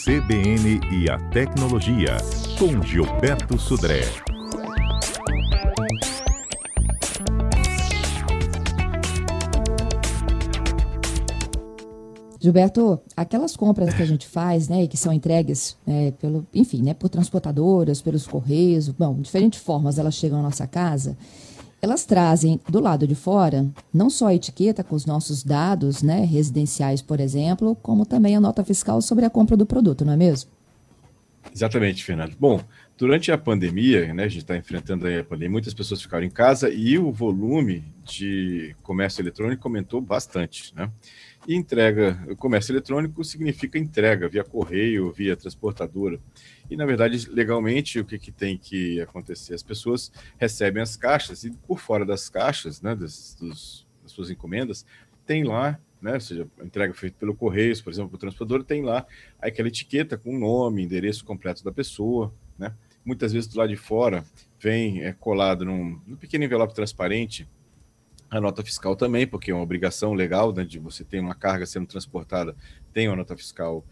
CBN e a Tecnologia, com Gilberto Sudré. Gilberto, aquelas compras que a gente faz, né, e que são entregues por transportadoras, pelos correios, de diferentes formas elas chegam à nossa casa, elas trazem do lado de fora não só a etiqueta com os nossos dados, né, residenciais, por exemplo, como também a nota fiscal sobre a compra do produto, não é mesmo? Exatamente, Fernando. Bom, durante a pandemia, né, a gente está enfrentando aí a pandemia, muitas pessoas ficaram em casa e o volume de comércio eletrônico aumentou bastante, né? E comércio eletrônico significa entrega via correio, via transportadora. E, na verdade, legalmente, o que tem que acontecer? As pessoas recebem as caixas e, por fora das caixas, né, das suas encomendas, tem lá, né, ou seja, a entrega feita pelo Correios, por exemplo, o transportador, tem lá aquela etiqueta com o nome, endereço completo da pessoa, né? Muitas vezes do lado de fora vem colado num pequeno envelope transparente a nota fiscal também, porque é uma obrigação legal, né, de você ter uma carga sendo transportada, tem uma nota fiscal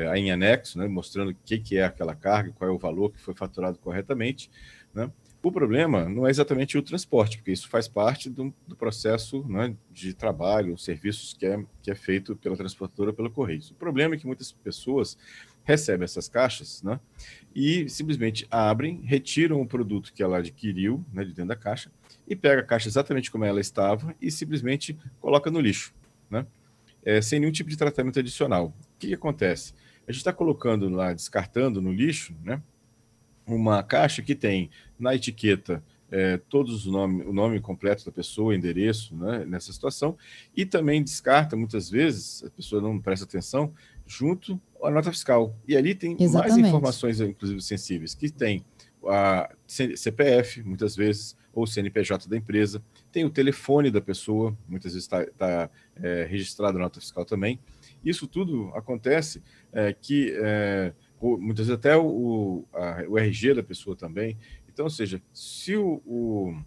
aí em anexo, né, mostrando o que é aquela carga, qual é o valor que foi faturado corretamente, né? O problema não é exatamente o transporte, porque isso faz parte do processo, né, de trabalho, serviços que é feito pela transportadora, pelo Correios. O problema é que muitas pessoas recebem essas caixas, né, e simplesmente abrem, retiram o produto que ela adquiriu, né, de dentro da caixa, e pega a caixa exatamente como ela estava e simplesmente coloca no lixo, né, sem nenhum tipo de tratamento adicional. O que acontece? A gente está colocando lá, descartando no lixo, né, uma caixa que tem na etiqueta todos o nome completo da pessoa, endereço, né, nessa situação, e também descarta, muitas vezes, a pessoa não presta atenção, junto à nota fiscal. E ali tem mais Exatamente. informações, inclusive sensíveis, que tem a CPF, muitas vezes, ou CNPJ da empresa, tem o telefone da pessoa, muitas vezes está registrado na nota fiscal também. Isso tudo acontece muitas vezes até o RG da pessoa também. Então, ou seja, se o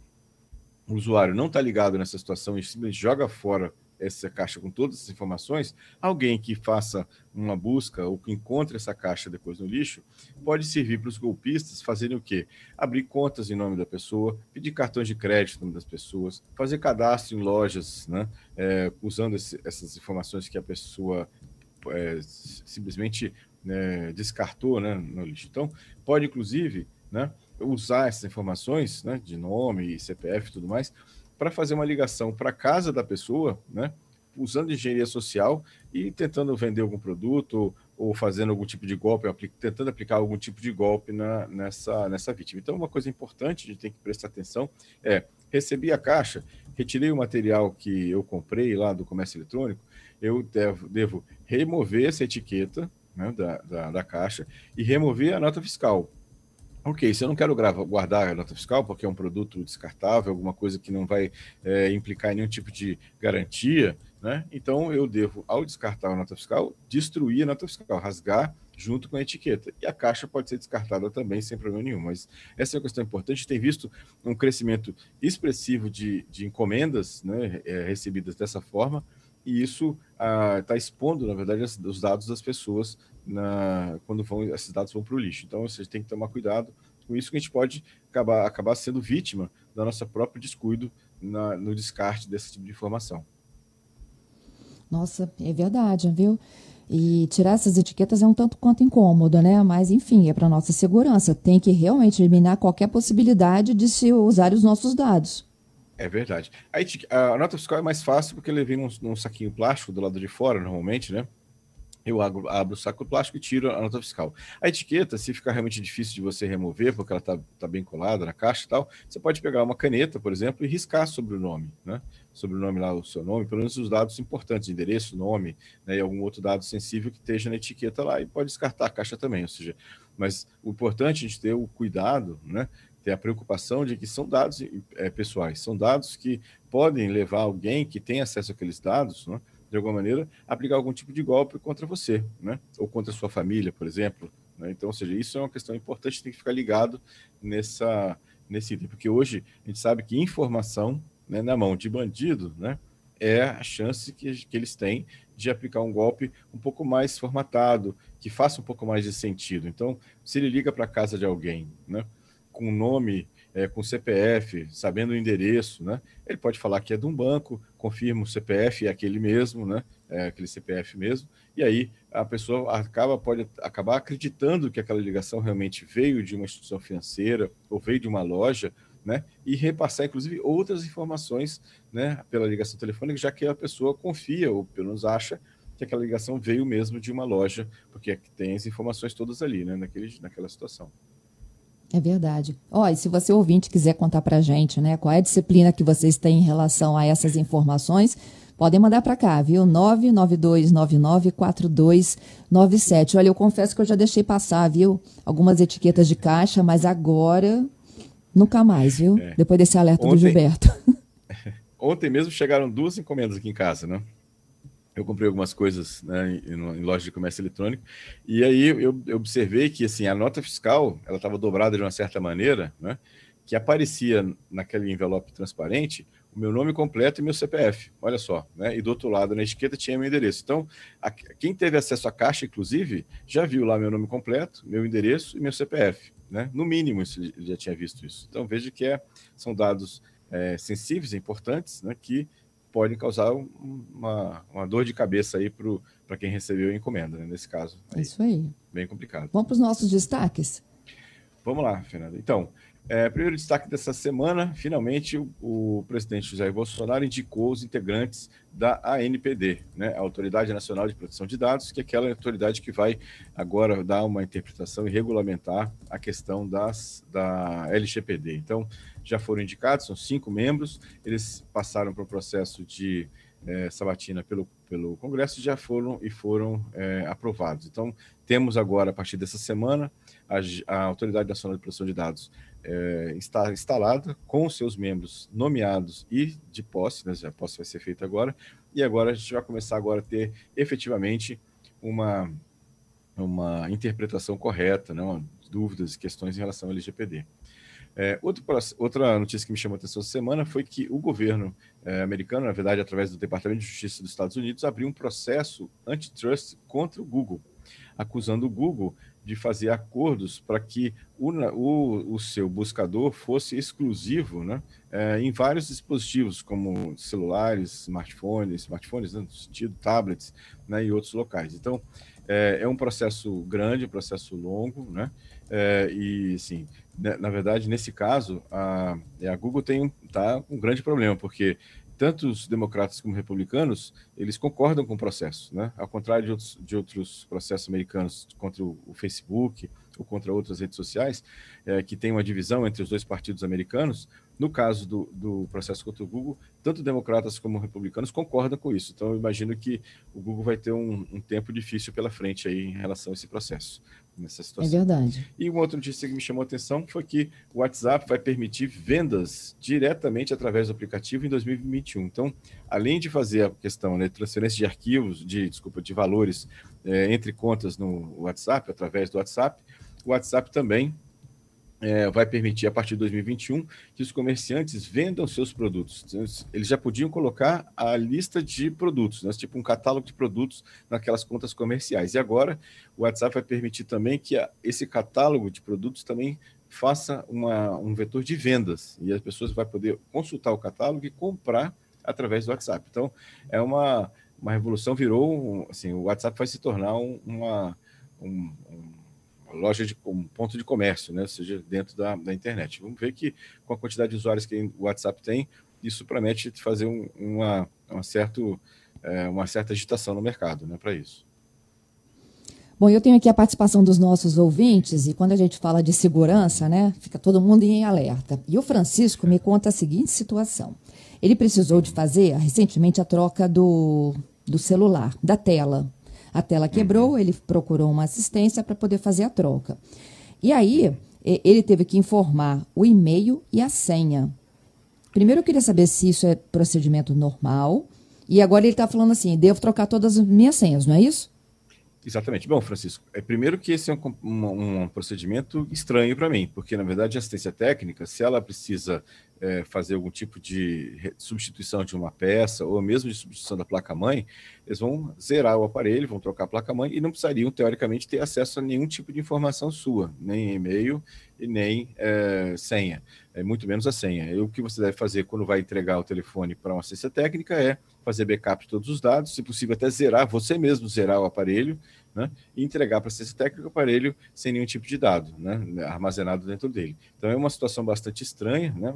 usuário não está ligado nessa situação e simplesmente joga fora essa caixa com todas essas informações, alguém que faça uma busca ou que encontre essa caixa depois no lixo, pode servir para os golpistas fazerem o quê? Abrir contas em nome da pessoa, pedir cartões de crédito em nome das pessoas, fazer cadastro em lojas, né, usando essas informações que a pessoa simplesmente descartou, né, no lixo. Então, pode, inclusive, né, usar essas informações, né, de nome, CPF e tudo mais, para fazer uma ligação para a casa da pessoa, né, usando engenharia social e tentando vender algum produto ou fazendo algum tipo de golpe, tentando aplicar algum tipo de golpe nessa vítima. Então, uma coisa importante, a gente tem que prestar atenção recebi a caixa, retirei o material que eu comprei lá do comércio eletrônico, eu devo remover essa etiqueta, né, da caixa e remover a nota fiscal. Ok, se eu não quero guardar a nota fiscal, porque é um produto descartável, alguma coisa que não vai implicar em nenhum tipo de garantia, né? Então eu devo, ao descartar a nota fiscal, destruir a nota fiscal, rasgar junto com a etiqueta. E a caixa pode ser descartada também, sem problema nenhum. Mas essa é uma questão importante. A gente tem visto um crescimento expressivo de encomendas, né, recebidas dessa forma, e isso está expondo, na verdade, os dados das pessoas quando esses dados vão para o lixo. Então, você tem que tomar cuidado com isso, que a gente pode acabar sendo vítima da nossa próprio descuido no descarte desse tipo de informação. Nossa, é verdade, viu? E tirar essas etiquetas é um tanto quanto incômodo, né? Mas, enfim, é para nossa segurança. Tem que eliminar qualquer possibilidade de se usar os nossos dados. É verdade. A nota fiscal é mais fácil porque ele vem num saquinho plástico do lado de fora, normalmente, né? Eu abro o saco plástico e tiro a nota fiscal. A etiqueta, se ficar realmente difícil de você remover, porque ela tá bem colada na caixa e tal, você pode pegar uma caneta, por exemplo, e riscar sobre o nome, né? Sobre o nome lá, o seu nome, pelo menos os dados importantes, endereço, nome, né, e algum outro dado sensível que esteja na etiqueta lá, e pode descartar a caixa também, ou seja, mas o importante é a gente ter o cuidado, né? Ter a preocupação de que são dados pessoais, são dados que podem levar alguém que tem acesso àqueles dados, né, de alguma maneira, aplicar algum tipo de golpe contra você, né? Ou contra a sua família, por exemplo, né? Então, ou seja, isso é uma questão importante, tem que ficar ligado nesse item, porque hoje a gente sabe que informação, né, na mão de bandido, né, é a chance que eles têm de aplicar um golpe um pouco mais formatado, que faça um pouco mais de sentido. Então, se ele liga para a casa de alguém, né, com nome, com CPF, sabendo o endereço, né, ele pode falar que é de um banco, confirma o CPF, é aquele mesmo, né, é aquele CPF mesmo, e aí a pessoa pode acabar acreditando que aquela ligação realmente veio de uma instituição financeira ou veio de uma loja, né, e repassar, inclusive, outras informações, né, pela ligação telefônica, já que a pessoa confia, ou pelo menos acha, que aquela ligação veio mesmo de uma loja, porque tem as informações todas ali, né, naquela situação. É verdade. E se você ouvinte quiser contar para a gente, né, qual é a disciplina que vocês têm em relação a essas informações, podem mandar para cá, viu? 992994297. Olha, eu confesso que eu já deixei passar, viu? Algumas etiquetas de caixa, mas agora nunca mais, viu? Depois desse alerta do Gilberto. Ontem mesmo chegaram 2 encomendas aqui em casa, né? Eu comprei algumas coisas, né, em loja de comércio eletrônico, e aí eu observei que assim, a nota fiscal ela estava dobrada de uma certa maneira, né, que aparecia naquele envelope transparente o meu nome completo e meu CPF, olha só, né, e do outro lado na etiqueta tinha meu endereço. Então, quem teve acesso à caixa, inclusive, já viu lá meu nome completo, meu endereço e meu CPF, né? No mínimo, ele já tinha visto isso. Então, veja que são dados sensíveis e importantes, né, que podem causar uma dor de cabeça aí para quem recebeu a encomenda, né? Nesse caso. Isso aí. Bem complicado. Vamos para os nossos destaques? Vamos lá, Fernanda. Então, primeiro destaque dessa semana, finalmente o presidente Jair Bolsonaro indicou os integrantes da ANPD, né? A Autoridade Nacional de Proteção de Dados, que é aquela autoridade que vai agora dar uma interpretação e regulamentar a questão da LGPD. Então, já foram indicados, são 5 membros, eles passaram para o processo de sabatina pelo Congresso e já foram aprovados. Então, temos agora, a partir dessa semana, a Autoridade Nacional de Proteção de Dados está instalada com os seus membros nomeados e de posse, né, a posse vai ser feita agora, e agora a gente vai começar agora a ter efetivamente uma interpretação correta, né, dúvidas e questões em relação ao LGPD. Outra notícia que me chamou a atenção essa semana foi que o governo americano, na verdade, através do Departamento de Justiça dos Estados Unidos, abriu um processo antitrust contra o Google, acusando o Google de fazer acordos para que o seu buscador fosse exclusivo, né, em vários dispositivos, como celulares, smartphones, né, no sentido, tablets, né, e outros locais. Então, é um processo grande, um processo longo, né, e, assim, na verdade, nesse caso, a Google está com um grande problema, porque tanto os democratas como republicanos, eles concordam com o processo, né? Ao contrário de outros processos americanos contra o Facebook ou contra outras redes sociais, que tem uma divisão entre os dois partidos americanos, no caso do processo contra o Google, tanto democratas como republicanos concordam com isso. Então, eu imagino que o Google vai ter um tempo difícil pela frente aí em relação a esse processo, nessa situação. É verdade. E uma outra notícia que me chamou a atenção foi que o WhatsApp vai permitir vendas diretamente através do aplicativo em 2021. Então, além de fazer a questão, né, transferência de arquivos, de valores entre contas no WhatsApp, através do WhatsApp, o WhatsApp também vai permitir, a partir de 2021, que os comerciantes vendam seus produtos. Eles já podiam colocar a lista de produtos, né, tipo um catálogo de produtos naquelas contas comerciais. E agora o WhatsApp vai permitir também que esse catálogo de produtos também faça um vetor de vendas. E as pessoas vão poder consultar o catálogo e comprar através do WhatsApp. Então, é uma revolução, assim, o WhatsApp vai se tornar uma loja, um ponto de comércio, né? Ou seja, dentro da internet. Vamos ver que, com a quantidade de usuários que o WhatsApp tem, isso promete fazer uma certa agitação no mercado, né, para isso. Bom, eu tenho aqui a participação dos nossos ouvintes, e quando a gente fala de segurança, né, fica todo mundo em alerta. E o Francisco me conta a seguinte situação. Ele precisou de fazer, recentemente, a troca do celular, da tela. A tela quebrou, ele procurou uma assistência para poder fazer a troca. E aí, ele teve que informar o e-mail e a senha. Primeiro, eu queria saber se isso é procedimento normal. E agora ele está falando assim, devo trocar todas as minhas senhas, não é isso? Exatamente. Bom, Francisco, primeiro que esse é um procedimento estranho para mim, porque, na verdade, a assistência técnica, se ela precisa fazer algum tipo de substituição de uma peça, ou mesmo de substituição da placa-mãe, eles vão zerar o aparelho, vão trocar a placa-mãe e não precisariam, teoricamente, ter acesso a nenhum tipo de informação sua, nem e-mail e nem senha, muito menos a senha. E o que você deve fazer quando vai entregar o telefone para uma assistência técnica é fazer backup de todos os dados, se possível até zerar, você mesmo zerar o aparelho, né, e entregar para a assistência técnica o aparelho sem nenhum tipo de dado, né, armazenado dentro dele. Então é uma situação bastante estranha, né,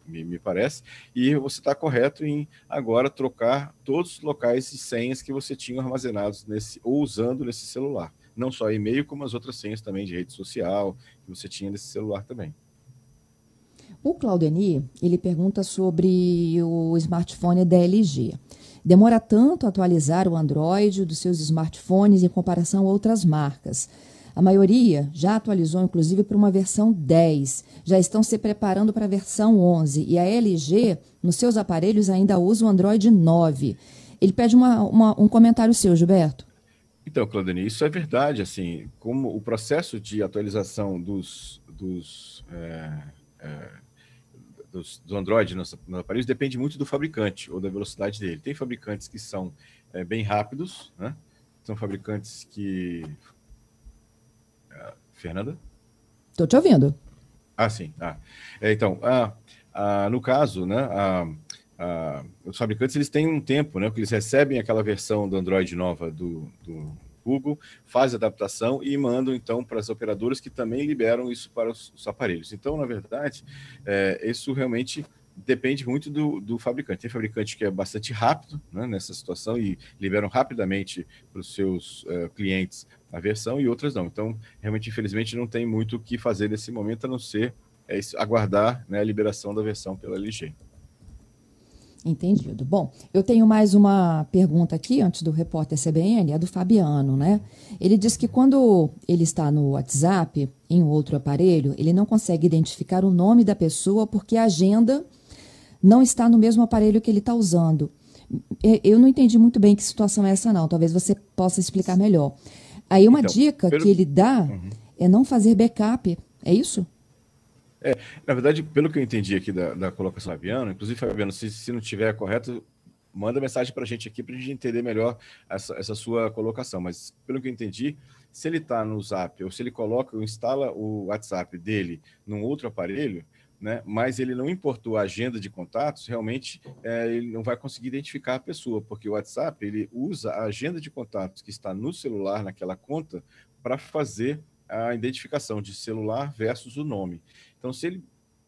me parece, e você está correto em agora trocar todos os locais e senhas que você tinha armazenados ou usando nesse celular. Não só e-mail, como as outras senhas também de rede social que você tinha nesse celular também. O Claudemir, ele pergunta sobre o smartphone da LG. Demora tanto a atualizar o Android dos seus smartphones em comparação a outras marcas. A maioria já atualizou, inclusive, para uma versão 10. Já estão se preparando para a versão 11. E a LG, nos seus aparelhos, ainda usa o Android 9. Ele pede um comentário seu, Gilberto. Então, Claudemir, isso é verdade. Assim, como o processo de atualização do Android nos aparelhos depende muito do fabricante ou da velocidade dele. Tem fabricantes que são bem rápidos, né? São fabricantes que... Fernanda? Estou te ouvindo. Sim. Então, no caso, né, os fabricantes eles têm um tempo, né, que eles recebem aquela versão do Android nova do Google, faz a adaptação e mandam, então, para as operadoras que também liberam isso para os aparelhos. Então, na verdade, isso realmente depende muito do fabricante. Tem fabricante que é bastante rápido, né, nessa situação e liberam rapidamente para os seus clientes a versão e outras não. Então, realmente, infelizmente, não tem muito o que fazer nesse momento, a não ser aguardar, né, a liberação da versão pela LG. Entendido. Bom, eu tenho mais uma pergunta aqui, antes do repórter CBN, é do Fabiano, né? Ele diz que quando ele está no WhatsApp, em outro aparelho, ele não consegue identificar o nome da pessoa porque a agenda não está no mesmo aparelho que ele está usando. Eu não entendi muito bem que situação é essa, não. Talvez você possa explicar melhor. Aí uma dica que ele dá é não fazer backup, é isso? Na verdade, pelo que eu entendi aqui da colocação do Fabiano, inclusive, Fabiano, se não estiver correto, manda mensagem para a gente aqui para a gente entender melhor essa sua colocação. Mas, pelo que eu entendi, se ele está no Zap ou se ele instala o WhatsApp dele num outro aparelho, né, mas ele não importou a agenda de contatos, realmente ele não vai conseguir identificar a pessoa, porque o WhatsApp ele usa a agenda de contatos que está no celular, naquela conta, para fazer a identificação de celular versus o nome. Então, se ele,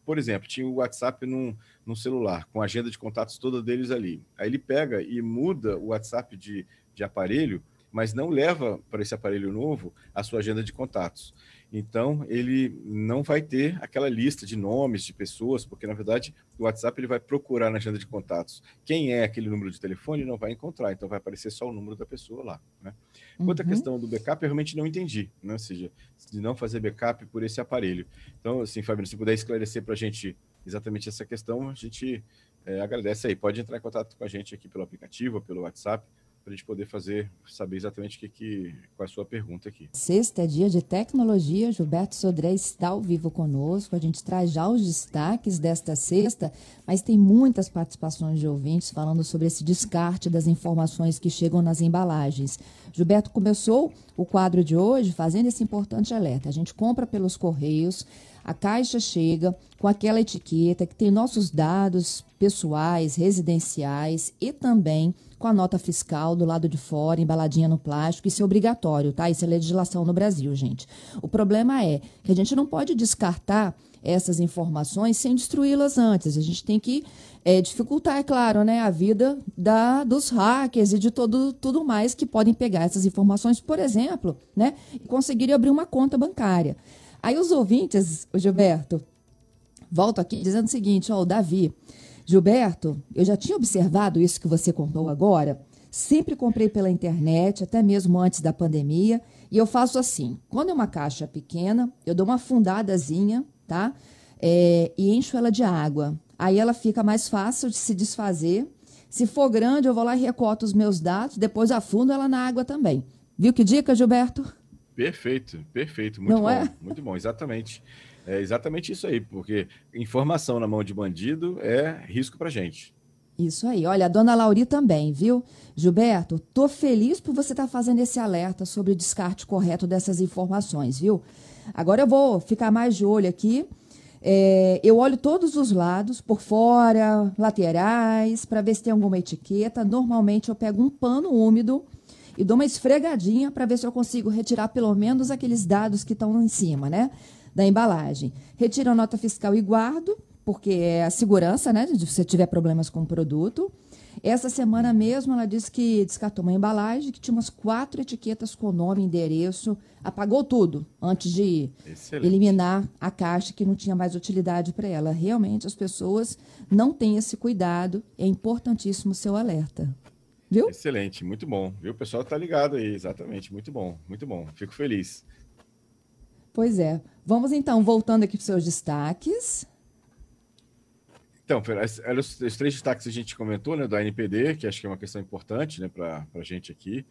por exemplo, tinha o WhatsApp num celular, com a agenda de contatos toda deles ali, aí ele pega e muda o WhatsApp de aparelho, mas não leva para esse aparelho novo a sua agenda de contatos. Então, ele não vai ter aquela lista de nomes de pessoas, porque, na verdade, o WhatsApp ele vai procurar na agenda de contatos quem é aquele número de telefone e não vai encontrar, então vai aparecer só o número da pessoa lá, né? Outra questão do backup, eu realmente não entendi, né? Ou seja, de não fazer backup por esse aparelho. Então, assim, Fabiano, se puder esclarecer para a gente exatamente essa questão, a gente agradece aí. Pode entrar em contato com a gente aqui pelo aplicativo, pelo WhatsApp, para a gente poder saber exatamente qual é a sua pergunta aqui. Sexta é dia de tecnologia, Gilberto Sodré está ao vivo conosco, a gente traz já os destaques desta sexta, mas tem muitas participações de ouvintes falando sobre esse descarte das informações que chegam nas embalagens. Gilberto começou o quadro de hoje fazendo esse importante alerta. A gente compra pelos correios, a caixa chega com aquela etiqueta que tem nossos dados pessoais, residenciais e também com a nota fiscal do lado de fora, embaladinha no plástico. Isso é obrigatório, tá? Isso é legislação no Brasil, gente. O problema é que a gente não pode descartar essas informações sem destruí-las antes. A gente tem que dificultar, é claro, né, a vida dos hackers e de tudo mais que podem pegar essas informações, por exemplo, né, e conseguirem abrir uma conta bancária. Aí os ouvintes, o Gilberto, volto aqui dizendo o seguinte, o Davi, Gilberto, eu já tinha observado isso que você contou agora, sempre comprei pela internet, até mesmo antes da pandemia, e eu faço assim, quando é uma caixa pequena, eu dou uma fundadazinha, tá? E encho ela de água, aí ela fica mais fácil de se desfazer. Se for grande, eu vou lá e recorto os meus dados, depois afundo ela na água também. Viu que dica, Gilberto? Perfeito, perfeito, Não é? muito bom, exatamente. É exatamente isso aí, porque informação na mão de bandido é risco para gente. Isso aí. Olha, a dona Lauri também, viu? Gilberto, tô feliz por você estar fazendo esse alerta sobre o descarte correto dessas informações, viu? Agora eu vou ficar mais de olho aqui. Eu olho todos os lados, por fora, laterais, para ver se tem alguma etiqueta. Normalmente eu pego um pano úmido e dou uma esfregadinha para ver se eu consigo retirar pelo menos aqueles dados que estão em cima, né, da embalagem. Retiro a nota fiscal e guardo, porque é a segurança, né, de se você tiver problemas com o produto. Essa semana mesmo ela disse que descartou uma embalagem que tinha umas 4 etiquetas com nome, endereço, apagou tudo antes de Excelente. eliminar a caixa que não tinha mais utilidade para ela. Realmente as pessoas não têm esse cuidado, é importantíssimo o seu alerta. Viu? Excelente, muito bom. Viu? O pessoal tá ligado aí, exatamente, muito bom, muito bom. Fico feliz. Pois é. Vamos então, voltando aqui para os seus destaques. Então, Fer, eram os 3 destaques que a gente comentou, né, da NPD, que acho que é uma questão importante, né, para a gente aqui,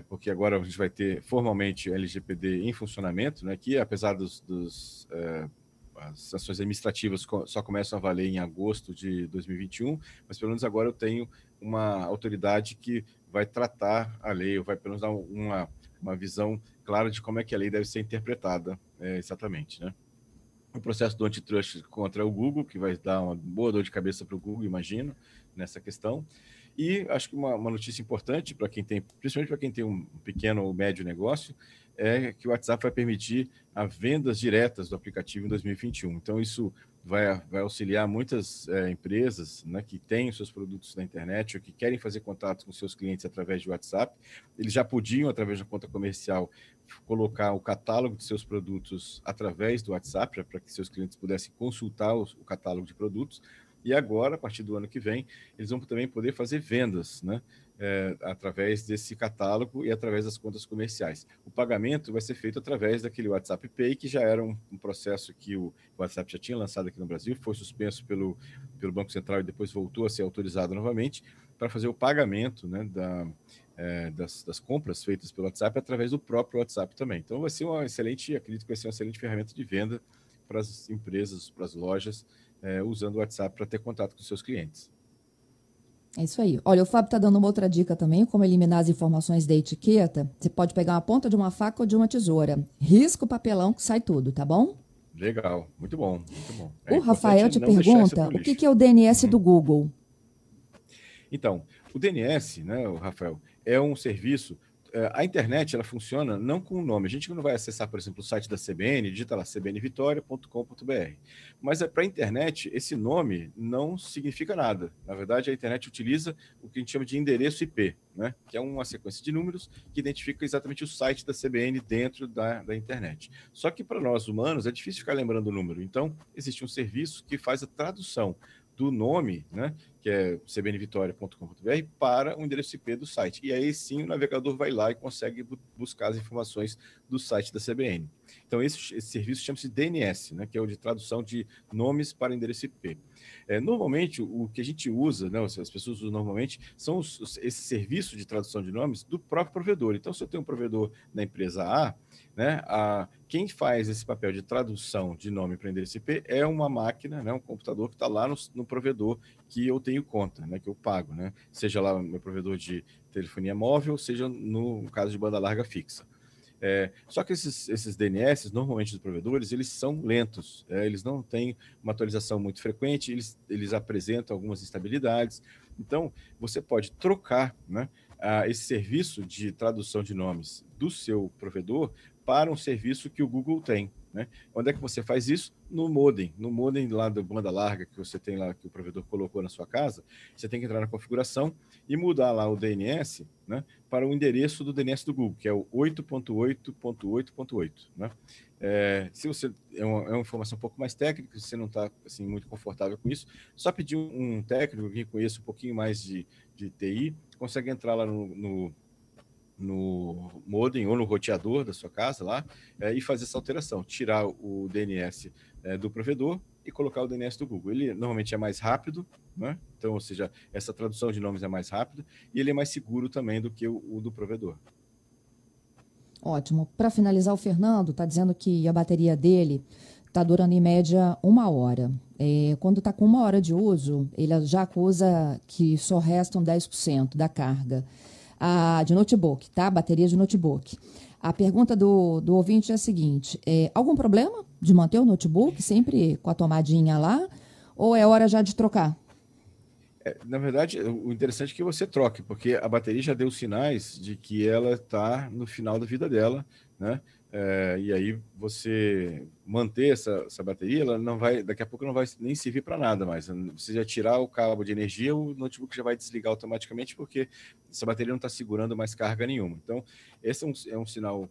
porque agora a gente vai ter formalmente o LGPD em funcionamento, né, que apesar as sanções administrativas só começam a valer em agosto de 2021, mas pelo menos agora eu tenho uma autoridade que vai tratar a lei, ou vai pelo menos dar uma visão clara de como é que a lei deve ser interpretada, exatamente, né? O processo do antitrust contra o Google, que vai dar uma boa dor de cabeça para o Google, imagino, nessa questão. E acho que uma notícia importante para quem tem, principalmente para quem tem um pequeno ou médio negócio, é que o WhatsApp vai permitir as vendas diretas do aplicativo em 2021. Então, isso vai auxiliar muitas empresas, né, que têm os seus produtos na internet ou que querem fazer contato com seus clientes através de WhatsApp. Eles já podiam, através da conta comercial, colocar o catálogo de seus produtos através do WhatsApp, para que seus clientes pudessem consultar o catálogo de produtos. E agora, a partir do ano que vem, eles vão também poder fazer vendas, né, através desse catálogo e através das contas comerciais. O pagamento vai ser feito através daquele WhatsApp Pay, que já era um processo que o WhatsApp já tinha lançado aqui no Brasil, foi suspenso pelo Banco Central e depois voltou a ser autorizado novamente para fazer o pagamento, né, das compras feitas pelo WhatsApp através do próprio WhatsApp também. Então vai ser acredito que vai ser uma excelente ferramenta de venda para as empresas, para as lojas, usando o WhatsApp para ter contato com seus clientes. É isso aí. Olha, o Fábio está dando uma outra dica também, como eliminar as informações da etiqueta. Você pode pegar uma ponta de uma faca ou de uma tesoura. Risca o papelão que sai tudo, tá bom? Legal, muito bom, muito bom. O Rafael te pergunta o que é o DNS do Google. Então, o DNS, né, o Rafael, é um serviço. A internet ela funciona não com o nome. A gente não vai acessar, por exemplo, o site da CBN, digita lá cbnvitoria.com.br. Mas para a internet, esse nome não significa nada. Na verdade, a internet utiliza o que a gente chama de endereço IP, né? Que é uma sequência de números que identifica exatamente o site da CBN dentro da internet. Só que para nós humanos é difícil ficar lembrando o número. Então, existe um serviço que faz a tradução do nome, né, que é cbnvitoria.com.br, para o endereço IP do site. E aí sim o navegador vai lá e consegue buscar as informações do site da CBN. Então esse serviço chama-se DNS, né, que é o de tradução de nomes para endereço IP. Normalmente o que a gente usa, né, as pessoas usam normalmente, são esse serviço de tradução de nomes do próprio provedor. Então se eu tenho um provedor na empresa A, né, quem faz esse papel de tradução de nome para endereço IP é uma máquina, né, um computador que está lá no provedor que eu tenho conta, né, que eu pago, né, seja lá meu provedor de telefonia móvel, seja no caso de banda larga fixa. Só que esses DNS, normalmente dos provedores, eles são lentos, eles não têm uma atualização muito frequente, eles apresentam algumas instabilidades. Então, você pode trocar, né, esse serviço de tradução de nomes do seu provedor para um serviço que o Google tem, né? Onde é que você faz isso? No modem lá da banda larga que você tem lá, que o provedor colocou na sua casa. Você tem que entrar na configuração e mudar lá o DNS, né, para o endereço do DNS do Google, que é o 8.8.8.8, né? Se você é uma informação um pouco mais técnica, se você não está assim, muito confortável com isso, só pedir um técnico que conheça um pouquinho mais de TI, consegue entrar lá no modem ou no roteador da sua casa lá, e fazer essa alteração, tirar o DNS do provedor e colocar o DNS do Google. Ele normalmente é mais rápido, né? Então, ou seja, essa tradução de nomes é mais rápida e ele é mais seguro também do que o do provedor. Ótimo. Para finalizar, o Fernando está dizendo que a bateria dele está durando em média 1 hora. Quando está com 1 hora de uso, ele já acusa que só restam 10% da carga. De notebook, tá? Bateria de notebook. A pergunta do ouvinte é a seguinte: algum problema de manter o notebook sempre com a tomadinha lá? Ou é hora já de trocar? Na verdade, o interessante é que você troque, porque a bateria já deu sinais de que ela está no final da vida dela, né? E aí você manter essa bateria, ela não vai, daqui a pouco não vai nem servir para nada mais. Você já tirar o cabo de energia, o notebook já vai desligar automaticamente, porque essa bateria não está segurando mais carga nenhuma. Então, esse é um sinal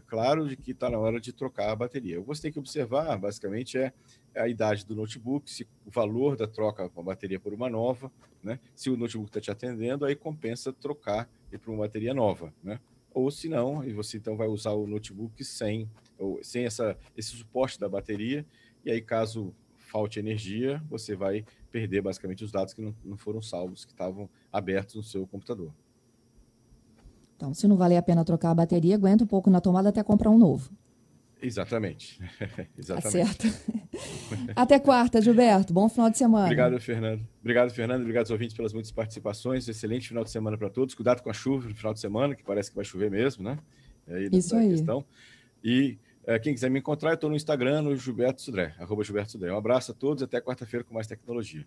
claro de que está na hora de trocar a bateria. O que você tem que observar, basicamente, é a idade do notebook, se o valor da troca com a bateria por uma nova, né? Se o notebook está te atendendo, aí compensa trocar e para uma bateria nova, né? Ou se não, e você então vai usar o notebook sem esse suporte da bateria, e aí caso falte energia, você vai perder basicamente os dados que não foram salvos, que estavam abertos no seu computador. Então, se não valer a pena trocar a bateria, aguenta um pouco na tomada até comprar um novo. Exatamente. Tá certo. Até quarta, Gilberto. Bom final de semana. Obrigado, Fernando. Obrigado, Fernando. Obrigado aos ouvintes pelas muitas participações. Excelente final de semana para todos. Cuidado com a chuva no final de semana, que parece que vai chover mesmo, né? Isso aí. Questão. E quem quiser me encontrar, eu estou no Instagram, no Gilberto Sudré, @Gilberto Sudré. Um abraço a todos, até quarta-feira com mais tecnologia.